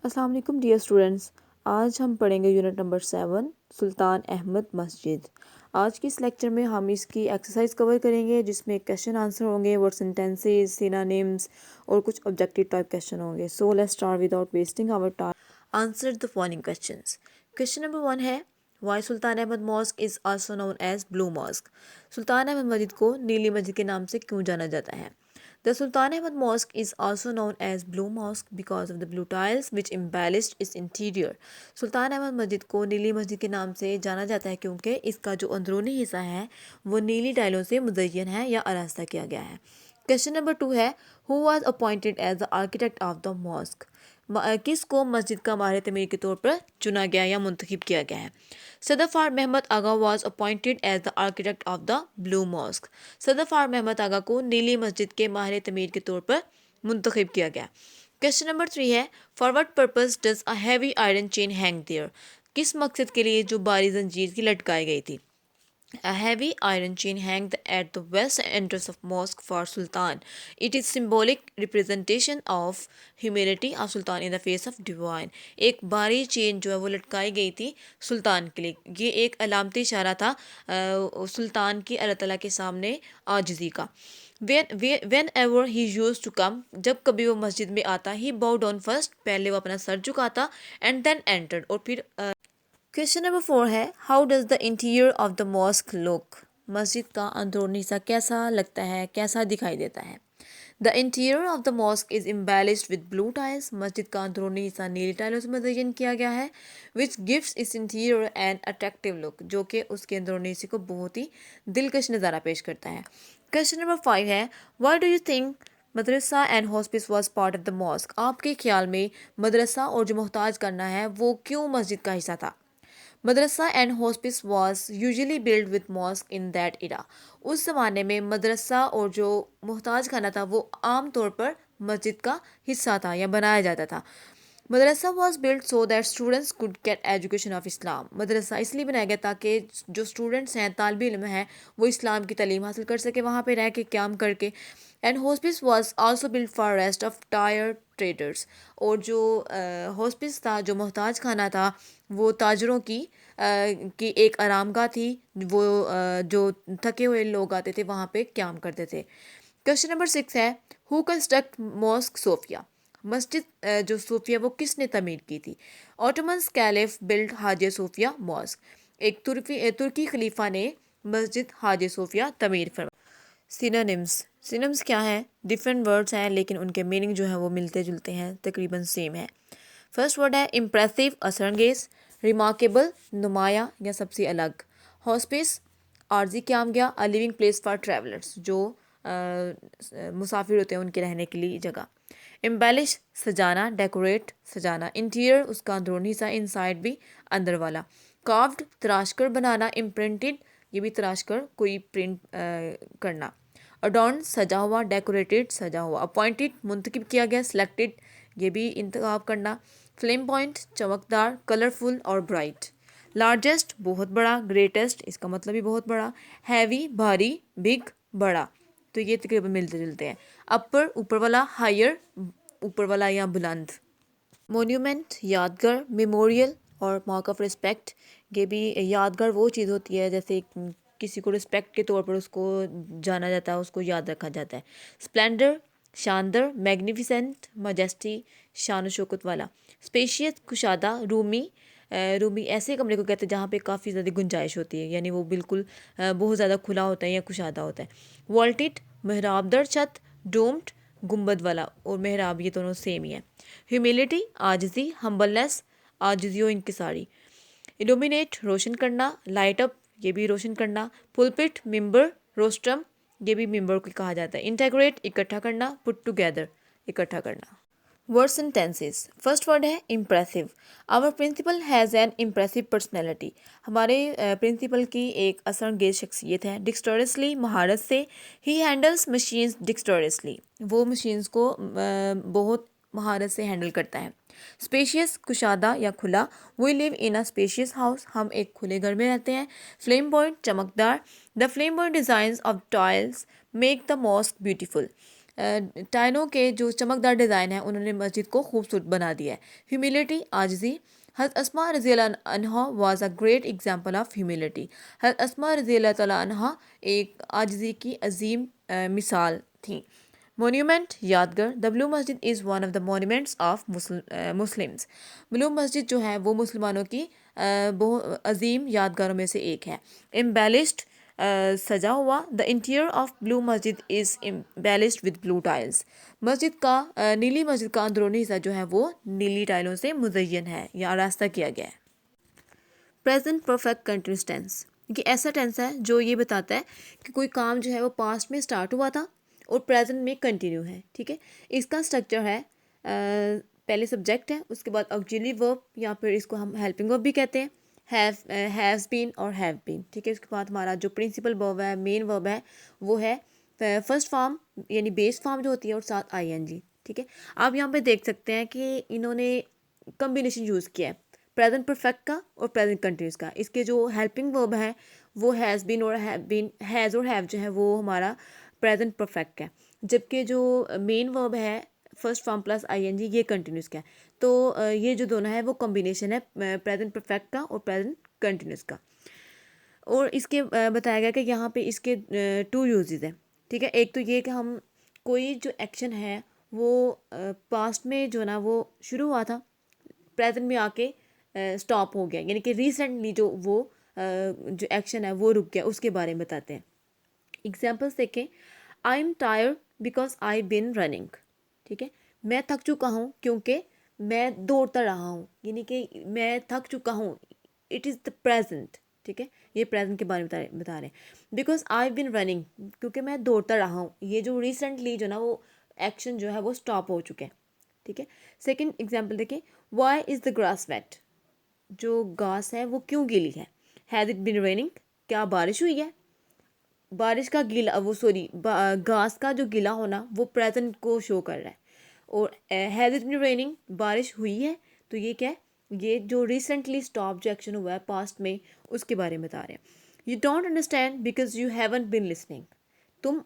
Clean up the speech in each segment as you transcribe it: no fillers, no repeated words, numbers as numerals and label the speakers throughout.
Speaker 1: अस्सलाम वालेकुम dear students. आज हम पढ़ेंगे यूनिट नंबर 7 सुल्तान अहमद मस्जिद। आज की इस लेक्चर में हम इसकी एक्सरसाइज कवर करेंगे जिसमें क्वेश्चन आंसर होंगे, वर्ड सेंटेंसेस, सिनोनिम्स और कुछ ऑब्जेक्टिव टाइप क्वेश्चन होंगे। So let's start without wasting our time. Answer the following questions. Question number 1 है why Sultan Ahmed Mosque is also known as Blue Mosque. Sultan Ahmed मस्जिद को नीली मस्जिद के नाम से क्यों जाना जाता है? The Sultan Ahmad Mosque is also known as Blue Mosque because of the blue tiles which embellished its interior. Sultan Ahmed मस्जिद को नीली मस्जिद के नाम से जाना जाता है क्योंकि इसका जो अंदरूनी हिस्सा है वो नीली टाइलों से मुज़य्यन है या आरास्ता किया गया है। क्वेश्चन नंबर 2 है who was appointed as the architect of the mosque. किसको मस्जिद का माहिर तमीर के तौर पर चुना गया या मुंतखब किया गया है? Sedefkar Mehmed Agha was appointed as the architect of the Blue Mosque. Sedefkar Mehmed Agha को नीली मस्जिद के माहिर तमीर के तौर पर मुंतखब किया गया। क्वेश्चन नंबर 3 है for what purpose does a heavy iron chain hang there. किस मकसद के लिए जो भारी जंजीर की लटकाई गई थी? A heavy iron chain hangs at the west entrance of mosque for Sultan. It is symbolic representation of humility of Sultan in the face of divine. एक भारी चेन जो है वो लटकाई गई थी सुल्तान के लिए। ये एक अलामती इशारा था सुल्तान की अल्लाह ताला के सामने आजिज़ी का। Whenever he used to come, जब कभी वो मस्जिद में आता ही bowed down first, पहले वो अपना सर झुकाता and then entered और फिर क्वेश्चन नंबर 4 है how does the interior of the mask look. मस्जिद का अंदरूनी हिस्सा कैसा लगता है, कैसा दिखाई देता है? The interior of the mask is embellished with blue tiles. मस्जिद का अंदरूनी हिस्सा नीली टाइलों से मुज़य्यन किया गया है विच गिव्स इस इंटीरियर एन अट्रैक्टिव लुक, जो कि उसके अंदरूनी हिस्से को बहुत ही दिलकश नज़ारा पेश करता है। क्वेश्चन नंबर 5 है why do you think Madrasa and hospice was part of the mask. आपके ख्याल में मदरसा और जो मोहताज करना है वो क्यों मस्जिद का हिस्सा था? Madrasa and hospice was usually build with mosque in that era. उस ज़माने में मदरसा और जो मोहताज खाना था वो आम तौर पर मस्जिद का हिस्सा था या बनाया जाता था। Madrasa was build so that students could get education of Islam. मदरसा इसलिए बनाया गया ताकि जो स्टूडेंट्स हैं, तालिब इल्म हैं, वो इस्लाम की तालीम हासिल कर सके वहाँ पे रह के क़याम करके। And hospice was also build for rest of tyre traders. और जो हॉस्पिस था, जो मोहताज खाना था, वो ताजरों की एक आरामगाह थी। वो जो थके हुए लोग आते थे वहाँ पे क़याम करते थे। क्वेश्चन नंबर 6 है हु कंस्ट्रक्ट मॉस्क सोफिया। मस्जिद जो सोफिया वो किसने तमीर की थी? Ottomans caliph build Hagia Sophia mosque. एक तुर्की खलीफा ने मस्जिद हाजिया सोफिया तमीर फरमाई। सिनोनिम्स क्या है? डिफरेंट वर्ड्स हैं लेकिन उनके मीनिंग जो है वो मिलते जुलते हैं, तकरीबन सेम है। फर्स्ट वर्ड है इम्प्रेसिव, असरंगेज, रिमार्केबल, नुमाया या सबसे अलग। हॉस्पिस, आर्जी क़यामगाह, a living place for travellers, जो मुसाफिर होते हैं उनके रहने के लिए जगह। एम्बेलिश, सजाना, डेकोरेट, सजाना। इंटीरियर, उसका अंदरूनी हिस्सा, इनसाइड भी अंदर वाला। कार्व्ड, तराशकर बनाना। इम्प्रिंटेड, ये भी तराशकर कोई प्रिंट करना। अडॉर्न, सजा हुआ, डेकोरेटेड, सजा हुआ। अपॉइंटेड, मुंतखब किया गया। सिलेक्टेड, ये भी इंतखाब करना। फ्लेम पॉइंट, चमकदार, कलरफुल और ब्राइट। लार्जेस्ट, बहुत बड़ा। ग्रेटेस्ट, इसका मतलब भी बहुत बड़ा। हैवी, भारी। बिग, बड़ा। तो ये तकरीबन मिलते जुलते हैं। अपर, ऊपर वाला। हायर, ऊपर वाला या बुलंद। मोन्यूमेंट, यादगार। मेमोरियल और मार्क ऑफ रिस्पेक्ट, ये भी यादगार वो चीज़ होती है जैसे किसी को रिस्पेक्ट के तौर पर उसको जाना जाता है, उसको याद रखा जाता है। स्प्लेंडर, शानदार। मैग्निफिसेंट, मजेस्टी, शान शौकत वाला। स्पेशियस, कुशादा। रूमी, रूमी ऐसे कमरे को कहते हैं जहाँ पे काफ़ी ज़्यादा गुंजाइश होती है, यानी वो बिल्कुल बहुत ज़्यादा खुला होता है या कुशादा होता है। वॉल्टेड, मेहराबदार छत। डोम्ड, गुंबद वाला और मेहराब, ये दोनों सेम ही है। ह्यूमिलिटी, आजिज़ी। हम्बलनेस, आजिज़ी और इंकिसारी। इल्यूमिनेट, रोशन करना। लाइट अप, ये भी रोशन करना। पुलपिट, मिंबर। रोस्ट्रम, ये भी मिंबर को कहा जाता है। इंटेग्रेट, इकट्ठा करना। पुट टुगेदर, इकट्ठा करना। Words and tenses. First word है impressive. Our principal has an impressive personality. हमारे प्रिंसिपल की एक असरअंगेज शख्सियत है। डिक्सटोरियसली, महारत से। ही हैंडल्स मशीन्स डिक्सटोरियसली, वो मशीन्स को बहुत महारत से हैंडल करता है। स्पेशियस, कुशादा या खुला। We live in a spacious house, हम एक खुले घर में रहते हैं। फ्लेम पॉइंट, चमकदार। The flame point designs of tiles make the mosque beautiful. टाइलों के जो चमकदार डिज़ाइन है उन्होंने मस्जिद को खूबसूरत बना दिया है। ह्यूमिलिटी, आजिज़ी। हज़रत अस्मा रज़ी अल्लाह अन्हा was a great example of humility. हज़रत अस्मा रज़ी अल्लाह तआला अन्हा एक आजिज़ी की अजीम मिसाल थी। मोन्यूमेंट, यादगार। द ब्लू मस्जिद is one of the monuments of Muslims. Blue मस्जिद जो है वो मुसलमानों की बहुत अजीम यादगारों में से एक है। एम्बेलिश्ड, सजा हुआ। द इंटीरियर ऑफ ब्लू मस्जिद is embellished with blue tiles. मस्जिद का नीली मस्जिद का अंदरूनी हिस्सा जो है वो नीली टाइलों से मुज़य्यन है या आरास्ता किया गया है। प्रेजेंट परफेक्ट कंटिन्यूस टेंस, ये ऐसा टेंस है जो ये बताता है कि कोई काम जो है वो पास्ट में स्टार्ट हुआ था और प्रेजेंट में कंटिन्यू है। ठीक है, इसका स्ट्रक्चर है पहले सब्जेक्ट है, उसके बाद ऑक्सिलरी वर्ब या फिर इसको हम हेल्पिंग वर्ब भी कहते हैं, हैज़ बीन और हैव बीन। ठीक है, उसके बाद हमारा जो प्रिंसिपल वर्ब है, मेन वर्ब है, वो है फर्स्ट फॉर्म यानी बेस फॉर्म जो होती है और साथ आईएनजी। ठीक है, आप यहाँ पे देख सकते हैं कि इन्होंने कम्बिनेशन यूज़ किया है प्रेजेंट परफेक्ट का और प्रेजेंट कंटिन्यूस का। इसके जो हेल्पिंग वर्ब है वो हैज़ बीन और हैव बीन, हैज़ और हैव जो है वो हमारा प्रेजेंट परफेक्ट है, जबकि जो मेन वर्ब है फर्स्ट फॉर्म प्लस आईएनजी ये कंटिन्यूस का है। तो ये जो दोनों है वो कॉम्बिनेशन है प्रेजेंट परफेक्ट का और प्रेजेंट कंटिन्यूस का। और इसके बताया गया कि यहाँ पे इसके टू यूजेस हैं। ठीक है, एक तो ये कि हम कोई जो एक्शन है वो पास्ट में जो ना वो शुरू हुआ था, प्रेजेंट में आके स्टॉप हो गया, यानी कि रिसेंटली जो वो जो एक्शन है वो रुक गया, उसके बारे में बताते हैं। एग्जाम्पल्स देखें। I am tired because I been running. ठीक है, मैं थक चुका हूँ क्योंकि मैं दौड़ता रहा हूँ, यानी कि मैं थक चुका हूँ। It is the present. ठीक है, ये प्रेजेंट के बारे में बता रहे हैं। बिकॉज आई बिन रनिंग, क्योंकि मैं दौड़ता रहा हूँ, ये जो रिसेंटली जो ना वो एक्शन जो है वो स्टॉप हो चुके हैं। ठीक है, सेकेंड एग्जाम्पल देखें। Why is the grass wet, जो घास है वो क्यों गीली है। हैज़ इट बिन रेनिंग, क्या बारिश हुई है। बारिश का गीला वो सॉरी घास का जो गीला होना वो प्रेजेंट को शो कर रहा है। और हैज़ इट बिन रेनिंग, बारिश हुई है, तो ये क्या है, ये जो रिसेंटली स्टॉप जो एक्शन हुआ है पास्ट में उसके बारे में बता रहे हैं। You don't understand because you haven't been listening, तुम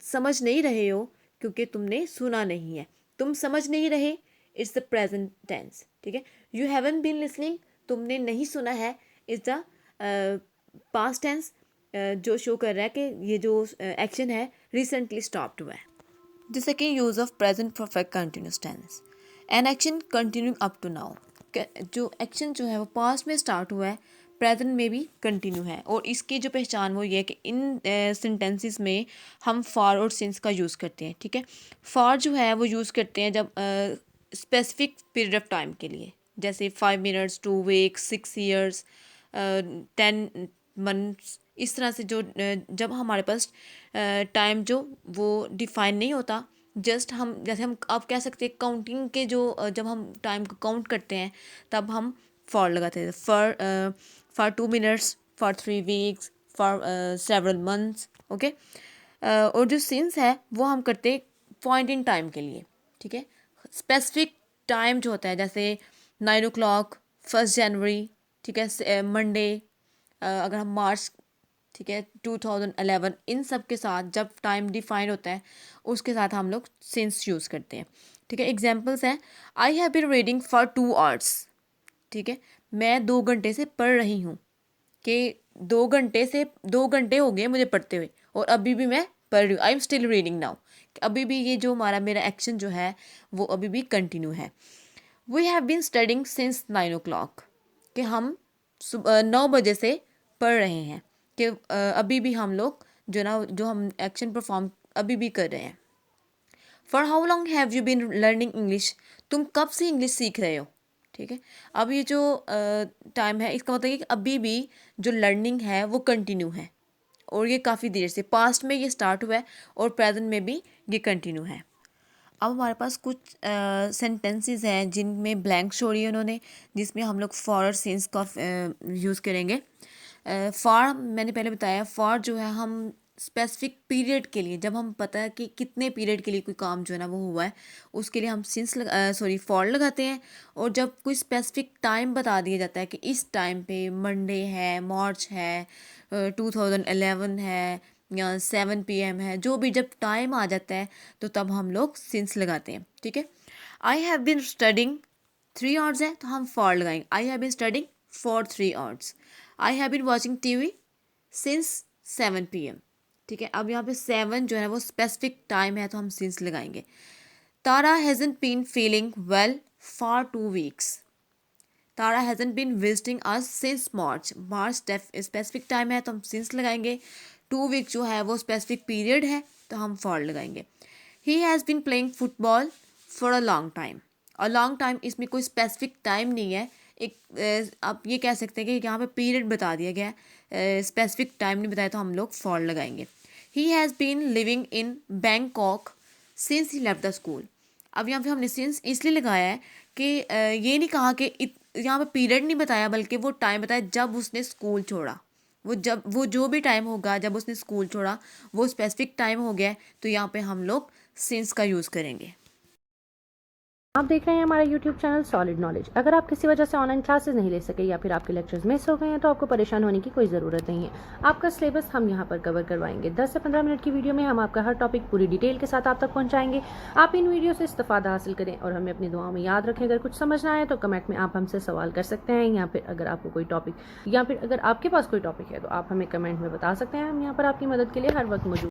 Speaker 1: समझ नहीं रहे हो क्योंकि तुमने सुना नहीं है। तुम समझ नहीं रहे, इट्स द प्रेजेंट टेंस। ठीक है, यू हैवंट बीन लिसनिंग, तुमने नहीं सुना है, इज द पास्ट टेंस जो शो कर रहा है कि ये जो एक्शन है रिसेंटली स्टॉप्ड हुआ है। The second use of present perfect continuous tense, an action continuing up to now, जो एक्शन जो है वो पास्ट में स्टार्ट हुआ है प्रेजेंट में भी कंटिन्यू है। और इसकी जो पहचान वो ये है कि इन सेंटेंसेस में हम फॉर और सिंस का यूज़ करते हैं। ठीक है, फॉर जो है वो यूज़ करते हैं जब स्पेसिफिक पीरियड ऑफ टाइम के लिए, जैसे 5 मिनट्स, 2 वीक्स, 6 ईयर्स, 10 मंथ्स, इस तरह से जो जब हमारे पास टाइम जो वो डिफाइन नहीं होता, जस्ट हम जैसे हम आप कह सकते हैं काउंटिंग के जो जब हम टाइम को काउंट करते हैं तब हम फॉर लगाते हैं। For 2 minutes, for 3 weeks, for several months. Okay, और जो सिंस है वो हम करते हैं पॉइंट इन टाइम के लिए। ठीक है, स्पेसिफिक टाइम जो होता है जैसे 9 o'clock, 1 जनवरी। ठीक है, मंडे, अगर हम मार्च, ठीक है, 2011, इन सब के साथ जब टाइम डिफाइन होता है उसके साथ हम लोग सिंस यूज़ करते हैं। ठीक है, एग्जांपल्स हैं। I have been reading for 2 hours. ठीक है, मैं 2 घंटे से पढ़ रही हूँ, कि 2 घंटे हो गए मुझे पढ़ते हुए और अभी भी मैं पढ़ रही हूँ। I am still reading now, अभी भी ये जो मेरा एक्शन जो है वो अभी भी कंटिन्यू है। We have been studying since 9 o'clock, कि हम 9 बजे से पढ़ रहे हैं, कि अभी भी हम लोग जो हम एक्शन परफॉर्म अभी भी कर रहे हैं। For how long have you been learning English, तुम कब से इंग्लिश सीख रहे हो। ठीक है, अब ये जो टाइम है इसका मतलब है कि अभी भी जो लर्निंग है वो कंटिन्यू है और ये काफ़ी देर से पास्ट में ये स्टार्ट हुआ है और प्रेजेंट में भी ये कंटिन्यू है। अब हमारे पास कुछ सेंटेंसेस हैं जिनमें ब्लैंक छोड़ी है उन्होंने, जिसमें हम लोग फॉर और सिंस का यूज़ करेंगे। फॉर मैंने पहले बताया, फॉर जो है हम स्पेसिफिक पीरियड के लिए, जब हम पता है कि कितने पीरियड के लिए कोई काम जो है ना वो हुआ है, उसके लिए हम सिंस फॉर लगाते हैं। और जब कोई स्पेसिफिक टाइम बता दिया जाता है कि इस टाइम पे मंडे है, मार्च है, 2011 है, या 7 PM है, जो भी जब टाइम आ जाता है तो तब हम लोग सिंस लगाते हैं, ठीक है। I have been studying 3 hours है तो हम फॉर लगाएंगे, I have been studying for 3 hours. I have been watching TV since 7 PM, ठीक है। अब यहाँ पे 7 जो है वो स्पेसिफिक टाइम है तो हम सिंस लगाएंगे। Tara hasn't been feeling well for 2 weeks. Tara hasn't been visiting us since March. March specific time है तो हम सिंस लगाएंगे। 2 वीक जो है वो स्पेसिफिक पीरियड है तो हम फॉर लगाएंगे। He has been playing football for a long time. A long time इसमें कोई स्पेसिफिक टाइम नहीं है, एक आप ये कह सकते हैं कि यहाँ पे पीरियड बता दिया गया है, स्पेसिफिक टाइम नहीं बताया तो हम लोग फॉर लगाएंगे। He has been living in Bangkok since he left the school. अब यहाँ पे हमने सिंस इसलिए लगाया है कि ये नहीं कहा कि यहाँ पे पीरियड नहीं बताया, बल्कि वो टाइम बताया जब उसने स्कूल छोड़ा। वो जो भी टाइम होगा जब उसने स्कूल छोड़ा वो स्पेसिफिक टाइम हो गया है, तो यहाँ पे हम लोग सिंस का यूज़ करेंगे।
Speaker 2: आप देख रहे हैं हमारा YouTube चैनल सॉलिड नॉलेज। अगर आप किसी वजह से ऑनलाइन क्लासेस नहीं ले सके या फिर आपके लेक्चर्स मिस हो गए हैं तो आपको परेशान होने की कोई ज़रूरत नहीं है। आपका सिलेबस हम यहाँ पर कवर करवाएंगे। 10 से 15 मिनट की वीडियो में हम आपका हर टॉपिक पूरी डिटेल के साथ आप तक पहुँचाएंगे। आप इन वीडियो से इस्तेफादा हासिल करें और हमें अपनी दुआओं में याद रखें। अगर कुछ समझ ना आए तो कमेंट में आप हमसे सवाल कर सकते हैं, या फिर अगर आपको कोई टॉपिक या फिर अगर आपके पास कोई टॉपिक है तो आप हमें कमेंट में बता सकते हैं। हम यहाँ पर आपकी मदद के लिए हर वक्त मौजूद